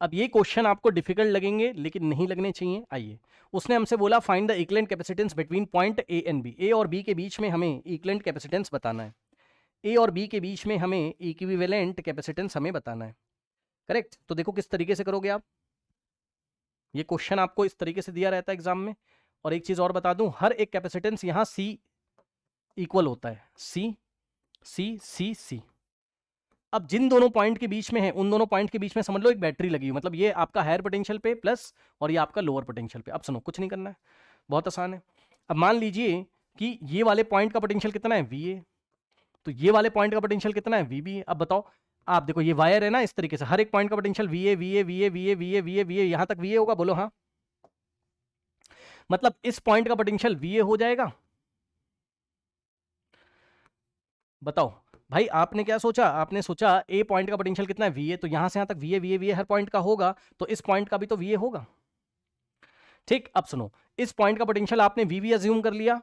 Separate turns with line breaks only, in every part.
अब ये क्वेश्चन आपको डिफिकल्ट लगेंगे लेकिन नहीं लगने चाहिए। आइए, उसने हमसे बोला find the equivalent capacitance between point A and B. A और बी के बीच में हमें इक्विवेलेंट कैपेसिटेंस बताना है। ए और बी के बीच में हमें इक्विवेलेंट कैपेसिटेंस हमें बताना है, करेक्ट। तो देखो किस तरीके से करोगे आप, ये क्वेश्चन आपको इस तरीके से दिया रहता है एग्जाम में। और एक चीज और बता दूं, हर एक कैपेसिटेंस यहां सी इक्वल होता है, सी सी सी सी। अब जिन दोनों पॉइंट के बीच में है उन दोनों पॉइंट के बीच में समझ लो एक बैटरी लगी हुई, मतलब ये आपका हायर पोटेंशियल पे प्लस और ये आपका लोअर पोटेंशियल पे। अब सुनो, कुछ नहीं करना है, बहुत आसान है। अब मान लीजिए कि ये वाले पॉइंट का पोटेंशियल कितना है, वी ए, तो ये वाले पॉइंट का पोटेंशियल कितना है, वी बी। अब बताओ, आप देखो ये वायर है ना, इस तरीके से हर एक पॉइंट का potential V A V A V A V A V A V A V A, यहां तक वी ए होगा, बोलो हाँ। मतलब इस पॉइंट का पोटेंशियल वी ए हो जाएगा। बताओ भाई, आपने क्या सोचा, आपने सोचा ए पॉइंट का पोटेंशियल कितना है, वी ए, तो यहां से यहां तक V A V A V A her point का होगा, तो इस पॉइंट का भी तो वी ए होगा, ठीक। अब सुनो, इस पॉइंट का पोटेंशियल आपने वी बी अज्यूम कर लिया,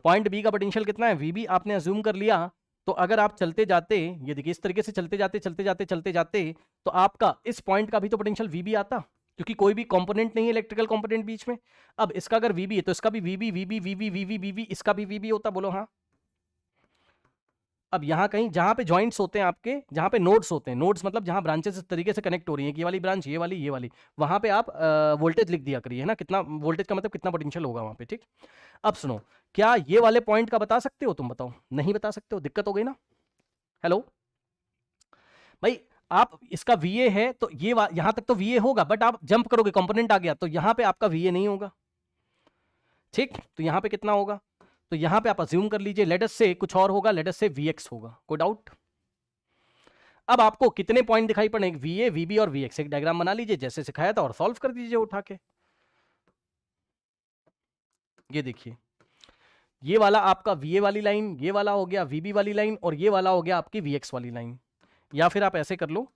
पॉइंट बी का पोटेंशियल कितना है, वी बी आपने अज्यूम कर लिया। तो अगर आप चलते जाते, ये देखिए इस तरीके से चलते जाते चलते जाते चलते जाते, तो आपका इस पॉइंट का भी तो पोटेंशियल वी बी आता, क्योंकि कोई भी कंपोनेंट नहीं है इलेक्ट्रिकल कंपोनेंट बीच में। अब इसका अगर वी बी है तो इसका भी V B V B V B V B V B, इसका भी वी बी होता, बोलो हाँ। अब यहां कहीं जहां पे जॉइंट्स होते हैं आपके, जहां पे नोड्स होते हैं, नोड्स मतलब जहां ब्रांचेस इस तरीके से कनेक्ट हो रही हैं, ये वाली ब्रांच ये वाली, वहां पे आप वोल्टेज लिख दिया करिए, है ना, कितना वोल्टेज का मतलब कितना पोटेंशियल होगा वहां पे, ठीक। अब सुनो, क्या ये वाले पॉइंट का बता सकते हो तुम, बताओ, नहीं बता सकते हो, दिक्कत हो गई ना। हेलो भाई, आप इसका वीए है तो ये यहां तक तो वीए होगा, बट आप जंप करोगे, कंपोनेंट आ गया, तो यहां पे आपका वीए नहीं होगा, ठीक। तो यहां पे कितना होगा, तो यहां पे आप अज्यूम कर लीजिए, लेट अस से कुछ और होगा, लेट अस से वीएक्स होगा, कोई डाउट। अब आपको कितने पॉइंट दिखाई पड़ेंगे, वीए वीबी और वीएक्स, एक डायग्राम बना लीजिए जैसे सिखाया था और सॉल्व कर दीजिए उठा के। ये देखिए, ये वाला आपका वीए वाली लाइन, ये वाला हो गया वीबी वाली लाइन, और ये वाला हो गया आपकी वीएक्स वाली लाइन। या फिर आप ऐसे कर लो,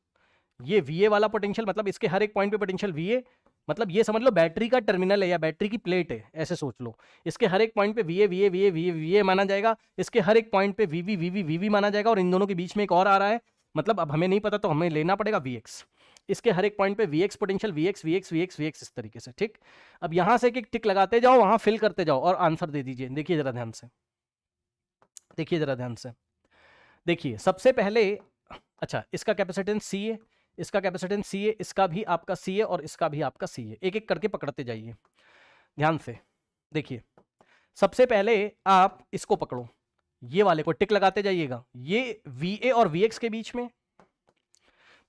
ये वीए वाला पोटेंशियल मतलब इसके हर एक पॉइंट पे पोटेंशियल वीए, मतलब ये समझ लो बैटरी का टर्मिनल है या बैटरी की प्लेट है, ऐसे सोच लो। इसके हर एक पॉइंट पे वीए वीए वीए वीए वीए माना जाएगा, इसके हर एक पॉइंट पे वीवी वीवी वीवी माना जाएगा, और इन दोनों के बीच में एक और आ रहा है, मतलब अब हमें नहीं पता तो हमें लेना पड़ेगा वीएक्स। इसके हर एक पॉइंट पे VX potential, VX VX VX VX, इस तरीके से, ठीक। अब यहां से एक टिक लगाते जाओ, वहां फिल करते जाओ और आंसर दे दीजिए। देखिए जरा ध्यान से, देखिए जरा ध्यान से, देखिए सबसे पहले, अच्छा इसका कैपेसिटेंस सी है, इसका कैपेसिटेंस सी है, इसका भी आपका सी है, और इसका भी आपका सी है, एक एक करके पकड़ते जाइए ध्यान से। देखिए सबसे पहले आप इसको पकड़ो, ये वाले को टिक लगाते जाइएगा, ये वीए और वीएक्स के बीच में।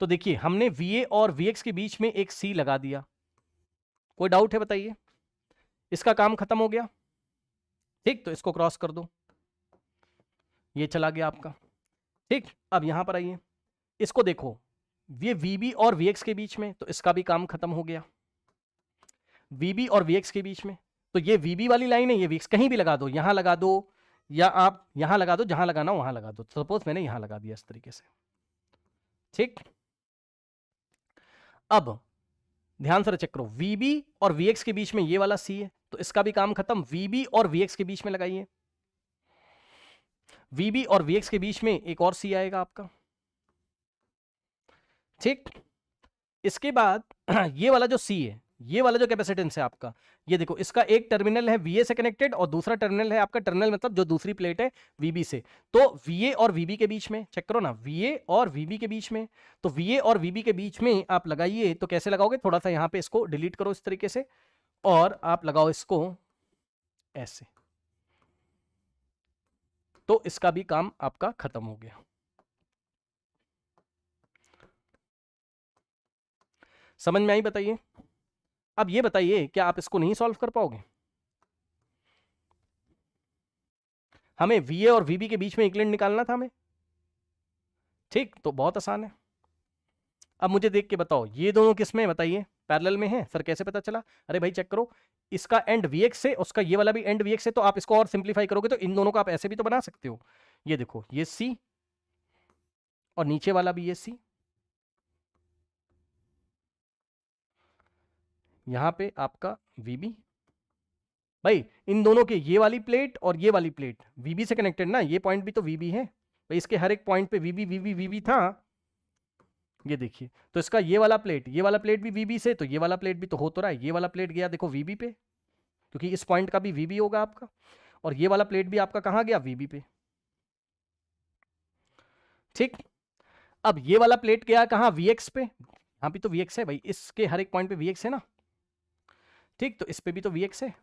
तो देखिए हमने वीए और वीएक्स के बीच में एक सी लगा दिया, कोई डाउट है बताइए, इसका काम खत्म हो गया, ठीक। तो इसको क्रॉस कर दो, ये चला गया आपका, ठीक। अब यहां पर आइए, इसको देखो, ये वीबी और वीएक्स के बीच में, तो इसका भी काम खत्म हो गया, वीबी और वीएक्स के बीच में। तो ये वीबी वाली लाइन है, ये वीएक्स, कहीं भी लगा दो, यहां लगा दो या आप यहां लगा दो, जहां लगाना वहां लगा दो। सपोज मैंने यहां लगा दिया इस तरीके से, ठीक। अब ध्यान से चेक करो, वीबी और वीएक्स के बीच में ये वाला सी है, तो इसका भी काम खत्म, वीबी और वीएक्स के बीच में लगाइए, वीबी और वीएक्स के बीच में एक और सी आएगा आपका, ठीक। इसके बाद ये वाला जो सी है, ये वाला जो कैपेसिटेंस है आपका, ये देखो इसका एक टर्मिनल है वीए से कनेक्टेड और दूसरा टर्मिनल है आपका, टर्मिनल मतलब जो दूसरी प्लेट है वीबी से। तो वीए और वीबी के बीच में चेक करो ना, वीए और वीबी के बीच में, तो वीए और वीबी के बीच में आप लगाइए, तो कैसे लगाओगे, थोड़ा सा यहां पे इसको डिलीट करो इस तरीके से, और आप लगाओ इसको ऐसे, तो इसका भी काम आपका खत्म हो गया। समझ में आई, बताइए। अब ये बताइए, क्या आप इसको नहीं सॉल्व कर पाओगे, हमें वीए और वीबी के बीच में इक्विवेलेंट निकालना था हमें, ठीक। तो बहुत आसान है, अब मुझे देख के बताओ, ये दोनों किस में, बताइए, पैरेलल में है। सर कैसे पता चला, अरे भाई चेक करो, इसका एंड वीएक्स है, उसका ये वाला भी एंड वीएक्स है, तो आप इसको और सिंप्लीफाई करोगे तो इन दोनों को आप ऐसे भी तो बना सकते हो। ये देखो, ये सी और नीचे वाला भी ये सी, यहां पे आपका वीबी, भाई इन दोनों के ये वाली प्लेट और ये वाली प्लेट वीबी से कनेक्टेड ना, ये पॉइंट भी तो वीबी है भाई, इसके हर एक पॉइंट पे वीबी वीबी वीबी था, ये देखिए, तो इसका ये वाला प्लेट भी वीबी से, तो ये वाला प्लेट भी तो हो तो रहा है, ये वाला प्लेट गया देखो वीबी पे, क्योंकि इस पॉइंट का भी वीबी होगा आपका, और ये वाला प्लेट भी आपका कहां गया, वीबी पे। ठीक, अब ये वाला प्लेट गया कहां, वीएक्स पे, यहां भी तो वीएक्स है भाई, इसके हर एक पॉइंट पे वीएक्स है ना। ठीक, तो इस पे भी तो वीएक्स है,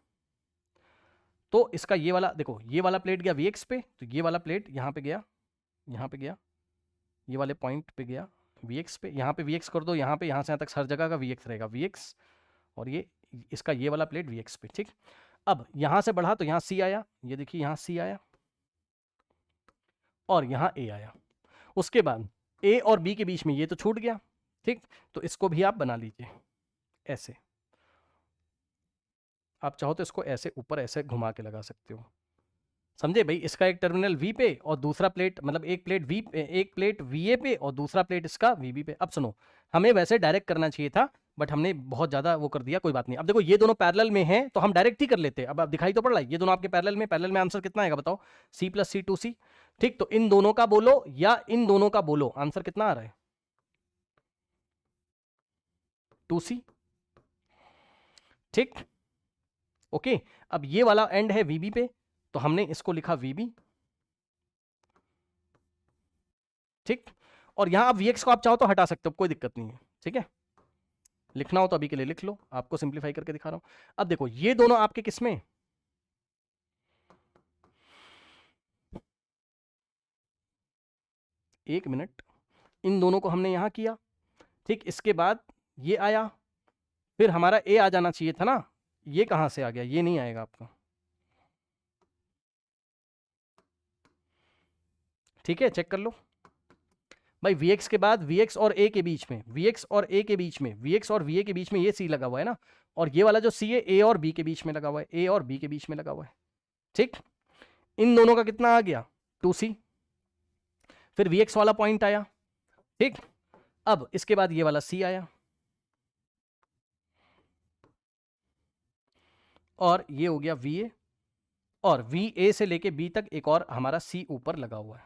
तो इसका ये वाला देखो, ये वाला प्लेट गया वीएक्स पे, तो ये वाला प्लेट यहां पे गया, यहां पे गया, ये वाले पॉइंट पे गया वीएक्स पे, यहां पे वीएक्स कर दो, यहां पे, यहां से यहां तक हर जगह का वीएक्स रहेगा, वीएक्स, और ये इसका ये वाला प्लेट वीएक्स पे। ठीक, अब यहां से बढ़ा तो यहां सी आया, ये देखिए यहां सी आया, और यहां ए आया, उसके बाद ए और बी के बीच में ये तो छूट गया। ठीक, तो इसको भी आप बना लीजिए ऐसे, आप चाहो तो इसको ऐसे ऊपर ऐसे घुमा के लगा सकते हो, समझे भाई। इसका एक टर्मिनल वी पे और दूसरा प्लेट, मतलब एक प्लेट वीए पे और दूसरा प्लेट इसका वीबी पे। अब सुनो, हमें वैसे डायरेक्ट करना चाहिए था, बट हमने बहुत ज्यादा वो कर दिया, कोई बात नहीं। अब देखो ये दोनों पैरेलल में हैं, तो हम डायरेक्ट ही कर लेते। अब दिखाई तो पड़ रहा है ये दोनों आपके पैरेलल में आंसर कितना आएगा बताओ, सी प्लस सी टू सी। ठीक, तो इन दोनों का बोलो या इन दोनों का बोलो, आंसर कितना आ रहा है, टू सी। ठीक, ओके, अब ये वाला एंड है वीबी पे, तो हमने इसको लिखा वीबी। ठीक, और यहां आप वीएक्स को आप चाहो तो हटा सकते हो, कोई दिक्कत नहीं है। ठीक है, लिखना हो तो अभी के लिए लिख लो, आपको सिंप्लीफाई करके दिखा रहा हूं। अब देखो ये दोनों आपके किसमें, एक मिनट, इन दोनों को हमने यहां किया। ठीक, इसके बाद ये आया, फिर हमारा ए आ जाना चाहिए था ना, ये कहां से आ गया, ये नहीं आएगा आपका। ठीक है, चेक कर लो भाई, Vx के बाद Vx और A के बीच में, Vx और A के बीच में, Vx और VA के बीच में ये C लगा हुआ है ना, और ये वाला जो C है A और B के बीच में लगा हुआ है, A और B के बीच में लगा हुआ है। ठीक, इन दोनों का कितना आ गया, 2C, फिर Vx वाला पॉइंट आया। ठीक, अब इसके बाद ये वाला C आया, और ये हो गया VA, और VA से लेके B तक एक और हमारा C ऊपर लगा हुआ है,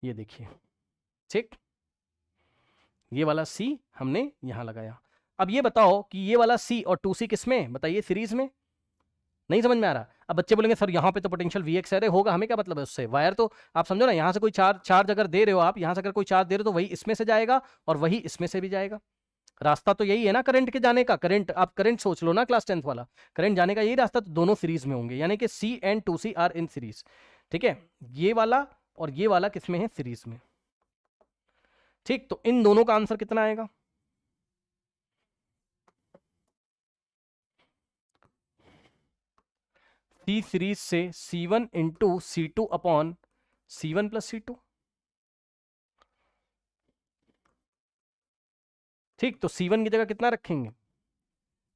ये देखिए। ठीक, ये वाला C हमने यहां लगाया। अब ये बताओ कि ये वाला C और 2C किसमें, बताइए, सीरीज में। नहीं समझ में आ रहा। अब बच्चे बोलेंगे सर यहाँ पे तो पोटेंशियल Vx है, होगा, हमें क्या मतलब है उससे, वायर तो आप समझो ना, यहाँ से कोई चार्ज अगर दे रहे हो आप, यहाँ से अगर कोई चार्ज दे रहे हो तो वही इसमें से जाएगा और वही इसमें से भी जाएगा। रास्ता तो यही है ना करंट के जाने का, करंट आप करंट सोच लो ना, क्लास 10th वाला करंट जाने का यही रास्ता, तो दोनों सीरीज में होंगे, यानी कि C and 2C are in series. ठीक है, ये वाला और ये वाला किसमें है, सीरीज में। ठीक, तो इन दोनों का आंसर कितना आएगा, C सीरीज से C1 into C2 upon C1 plus C2। ठीक, तो C1 की जगह कितना रखेंगे,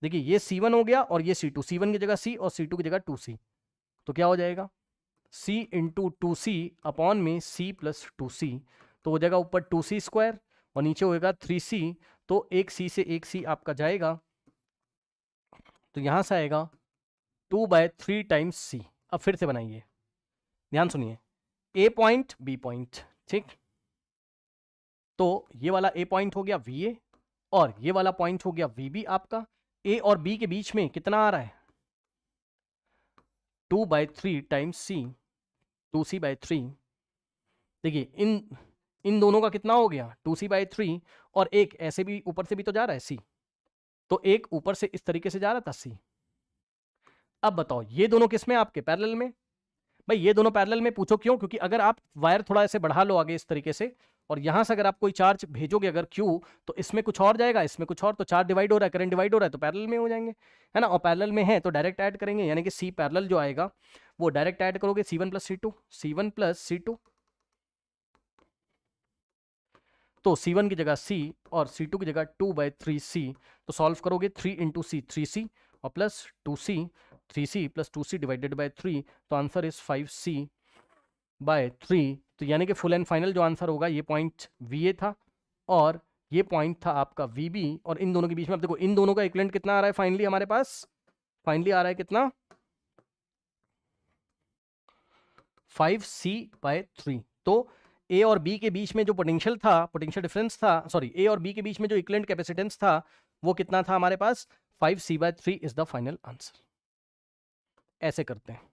देखिए ये C1 हो गया और ये C2, C1 की जगह C और C2 की जगह 2C, तो क्या हो जाएगा, C इंटू 2C अपॉन में C प्लस 2C, तो हो जाएगा ऊपर 2C स्क्वायर और नीचे होएगा 3C, तो एक C से एक C आपका जाएगा, तो यहां से आएगा 2/3 टाइम्स C। अब फिर से बनाइए, ध्यान सुनिए, A पॉइंट B पॉइंट। ठीक, तो ये वाला A पॉइंट हो गया VA और ये वाला पॉइंट हो गया VB आपका। A और B के बीच में कितना आ रहा है, 2/3 टाइम्स C, 2C/3। देखिए इन दोनों का कितना हो गया, 2C/3, और एक ऐसे भी ऊपर से भी तो जा रहा है C, तो एक ऊपर से इस तरीके से जा रहा था C। अब बताओ ये दोनों किसमें आपके, पैरेलल में। भाई ये दोनों पैरेलल में, पूछो क्यों, क्योंकि अगर आप वायर थोड़ा ऐसे बढ़ा लो आगे इस तरीके से, और यहां से अगर आप कोई चार्ज भेजोगे अगर Q, तो इसमें कुछ और जाएगा, इसमें कुछ और, तो चार्ज डिवाइड हो रहा है, करंट डिवाइड हो रहा है, तो पैरेलल में हो जाएंगे, है ना। और पैरेलल में है तो डायरेक्ट ऐड करेंगे, यानी कि C पैरेलल जो आएगा वो डायरेक्ट ऐड करोगे, C1 plus C2, C1 plus C2, तो C1 की जगह C और C2 की जगह 2/3C, तो सॉल्व करोगे 3 इंटू C 3C और plus 2C, 3C plus 2C divided by 3, तो आंसर इज 5C/3। तो यानी कि फुल एंड फाइनल जो आंसर होगा, ये पॉइंट VA था और ये पॉइंट था आपका VB, और इन दोनों के बीच में अब देखो इन दोनों का इक्विवेलेंट कितना आ रहा है फाइनली हमारे पास, फाइनली आ रहा है कितना, 5C/3। तो ए और बी के बीच में जो पोटेंशियल था, पोटेंशियल डिफरेंस था, सॉरी ए और बी के बीच में जो इक्विवेलेंट कैपेसिटेंस था वो कितना था हमारे पास 5c/3 is the final answer. ऐसे करते हैं।